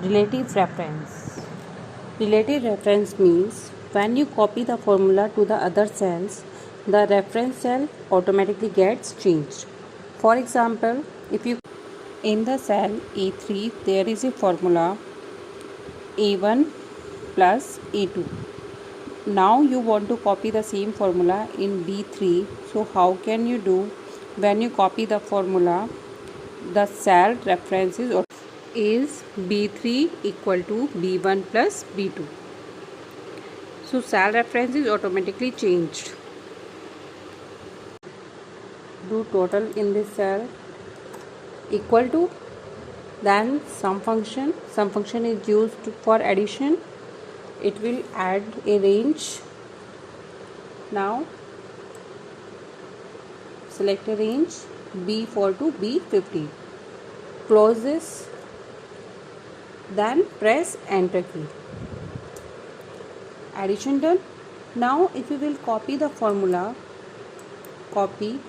Relative reference. Relative reference means when you copy the formula to the other cells, the reference cell automatically gets changed. For example, if you in the cell A3 there is a formula A1 plus A2. Now you want to copy the same formula in B3. So how can you do? When you copy the formula, the cell reference is B3 equal to B1 plus B2. So cell reference is automatically changed. Do total in this cell equal to, then sum function is used for addition. It will add a range. Now select a range B4 to B15. Close this, then press enter key. Addition done. Now if you will copy the formula, copy,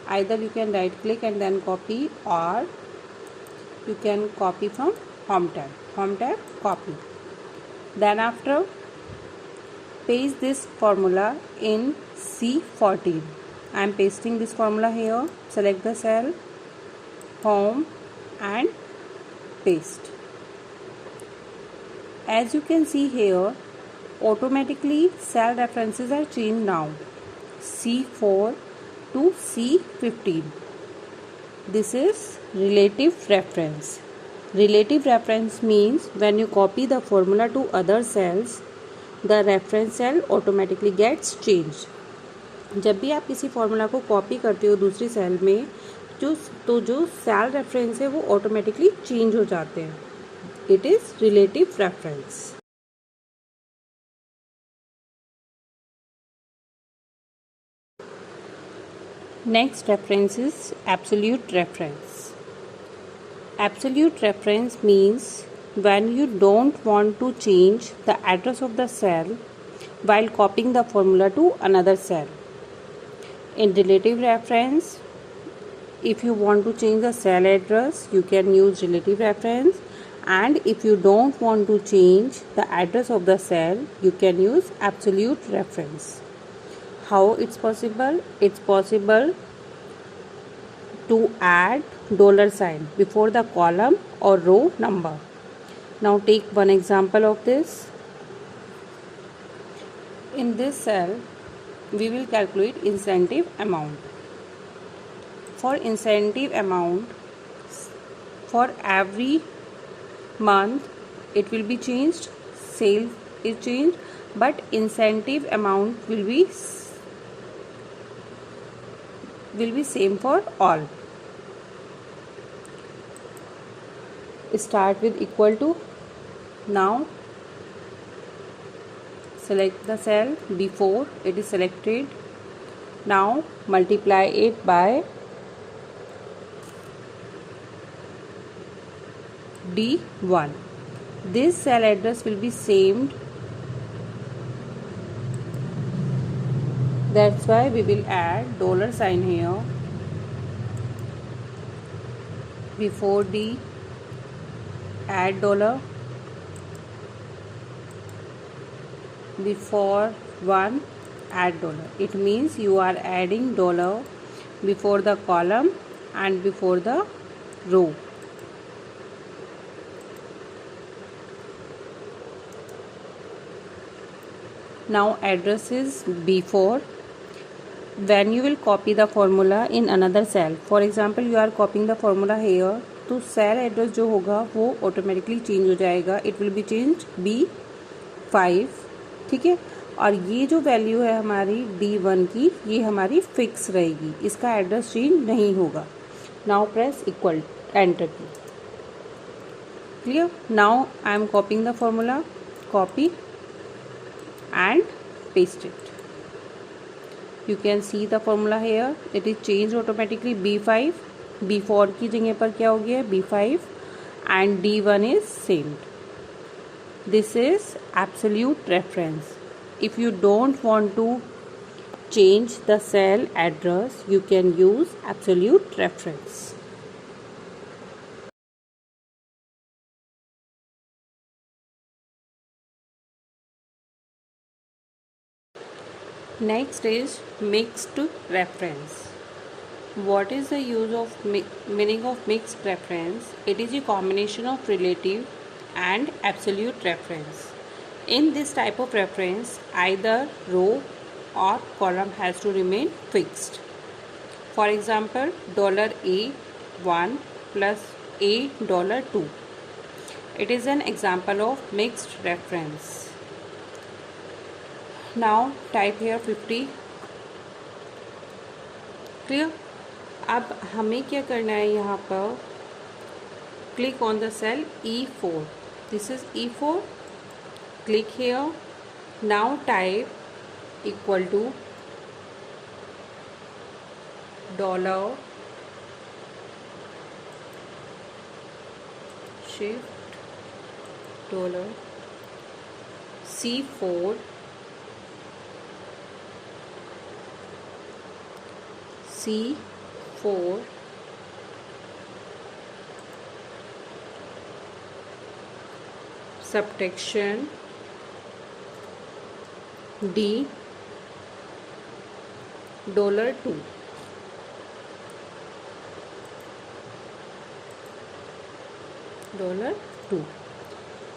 either you can right click and then copy, or you can copy from home tab, copy. Then after paste this formula in C14. I am pasting this formula here. Select the cell, home, and paste. As you can see here, automatically cell references are changed now. C4 to C15. This is relative reference. Relative reference means when you copy the formula to other cells, the reference cell automatically gets changed. जब भी आप किसी formula को copy करते हो दूसरी cell में, जो सेल रेफरेंस है वो ऑटोमेटिकली चेंज हो जाते हैं. It is relative reference. Next reference is absolute reference. Absolute reference means when you don't want to change the address of the cell while copying the formula to another cell. In relative reference, if you want to change the cell address, you can use relative reference, and if you don't want to change the address of the cell, you can use absolute reference. How it's possible? It's possible to add $sign before the column or row number. Now take one example of this. In this cell, we will calculate incentive amount. For incentive amount, for every month it will be changed, sales is changed, but incentive amount will be same for all. Start with equal to. Now select the cell B4, it is selected. Now multiply it by D1. This cell address will be same. That's why we will add $sign here. Before D, add $. Before 1, add $. It means you are adding $, before the column and before the row. Now address is B4. When you will copy the formula in another cell, for example you are copying the formula here, तो cell address जो होगा वो automatically change हो जाएगा. It will be change B5. ठीक है. और ये जो वैल्यू है हमारी D1 की, ये हमारी फिक्स रहेगी, इसका एड्रेस चेंज नहीं होगा. नाउ प्रेस इक्वल एंटर की. Clear. Now I am copying the formula. Copy and paste it. You can see the formula here. It is changed automatically. B5, B4 की जगह पर क्या हो गया? B5 and D1 is same. This is absolute reference. If you don't want to change the cell address, you can use absolute reference. Next is mixed reference. What is the use of meaning of mixed reference? It is a combination of relative and absolute reference. In this type of reference, either row or column has to remain fixed. For example, $A1 plus $A2. It is an example of mixed reference. Now type here 50. Clear? अब हमें क्या करना है यहाँ पर? Click on the cell E4. This is E4. Click here. Now type equal to dollar shift dollar C4 C4 subtraction D $2. $2.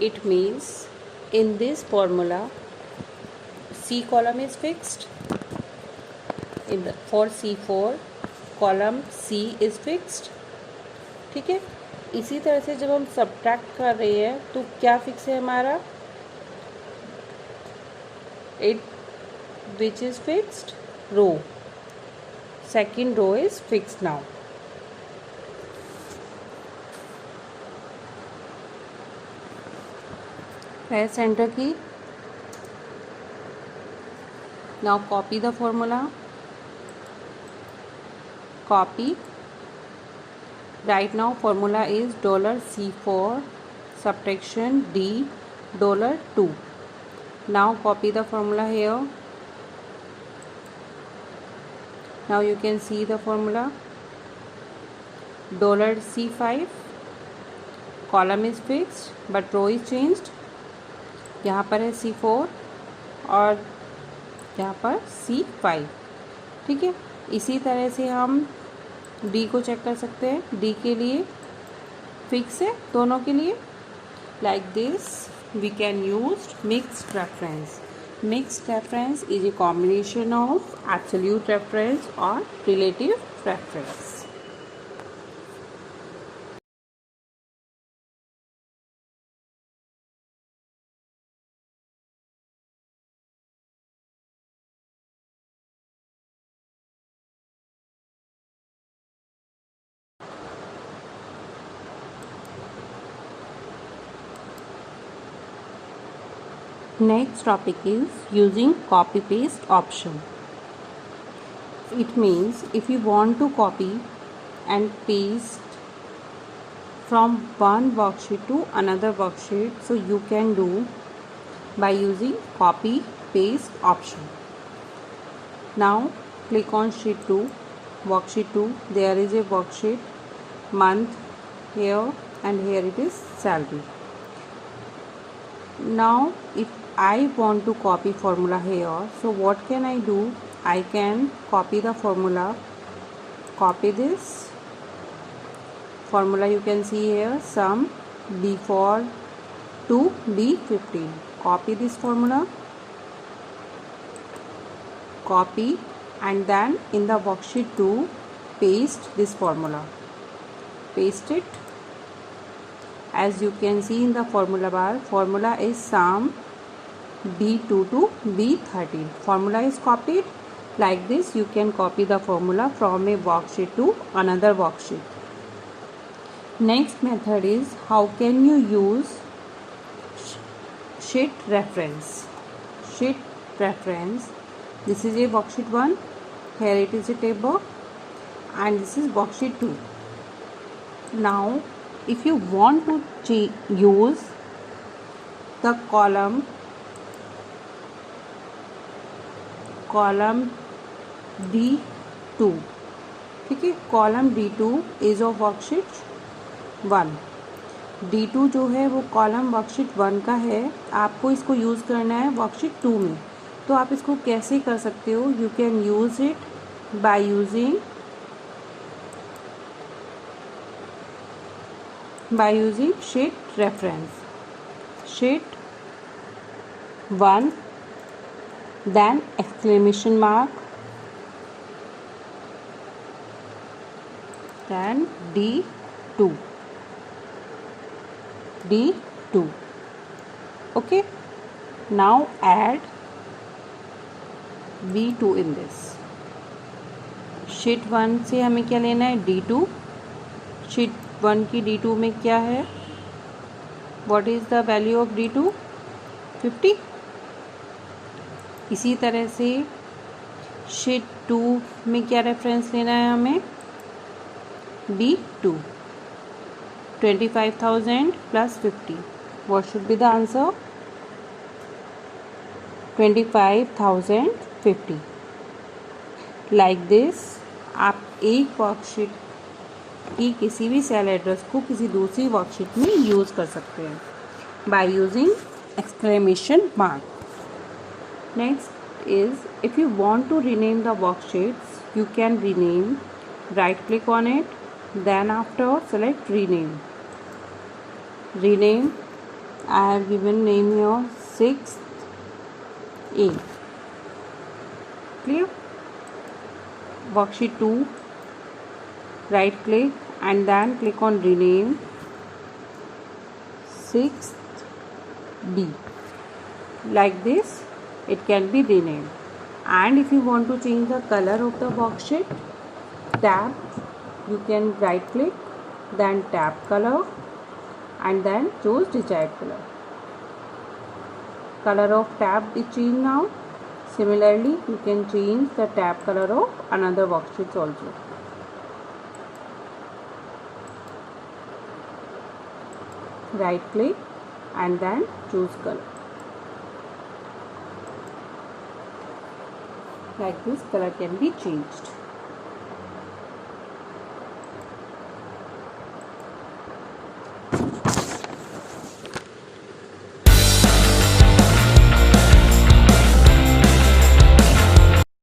It means in this formula C column is fixed. For C4 column C is fixed. ठीक है. इसी तरह से जब हम subtract कर रहे हैं तो क्या फिक्स है हमारा? It which is fixed? Row. Second row is fixed now. Press enter key. Now copy the formula. Copy. Right now formula is $C4 subtraction D $2. Now copy the formula here. Now you can see the formula. $C5 column is fixed but row is changed. यहाँ पर है C4 और यहाँ पर C5. ठीक है. इसी तरह से हम D को चेक कर सकते हैं. D के लिए फिक्स है दोनों के लिए. Like this we can use mixed reference. Mixed reference is a combination of absolute reference or relative reference. Next topic is using copy paste option. It means if you want to copy and paste from one worksheet to another worksheet, so you can do by using copy paste option. Now click on sheet 2, worksheet 2. There is a worksheet month here and here it is salary. Now if I want to copy formula here, so what can I do? I can copy the formula. Copy this formula, you can see here sum B4 to B15. Copy this formula, copy, and then in the worksheet 2 paste this formula. Paste it. As you can see in the formula bar, formula is sum B2 to B13. Formula is copied. Like this you can copy the formula from a worksheet to another worksheet. Next method is how can you use sheet reference. Sheet reference. This is a worksheet 1. Here it is a table and this is worksheet 2. Now if you want to use the column D2, ठीक है. Column D2 is of worksheet 1. D2 जो है वो column worksheet 1 का है. आपको इसको use करना है वर्कशीट 2 में. तो आप इसको कैसे कर सकते हो? You can use it by using sheet reference. Sheet 1, then exclamation mark, then D2. Okay, now add V2 in this. Sheet 1 से हमें क्या लेना है? D2. शीट 1 की D2 में क्या है? What is the value of D2? 50. इसी तरह से शीट 2 में क्या रेफरेंस लेना है हमें? B2. 25,000 plus 50. What should be the answer? 25,050. Like this, आप एक वर्कशीट की किसी भी सेल एड्रेस को किसी दूसरी वर्कशीट में यूज़ कर सकते हैं by using exclamation mark. Next is, if you want to rename the worksheets, you can rename. Right click on it, then after select rename. Rename, I have given name here 6th A. Clear? Worksheet 2, right click and then click on rename 6th B. Like this it can be renamed. And if you want to change the color of the worksheet, tab, you can right click, then tab color and then choose desired color. Color of tab is changed now. Similarly, you can change the tab color of another worksheets also. Right click and then choose color. Like this, color can be changed.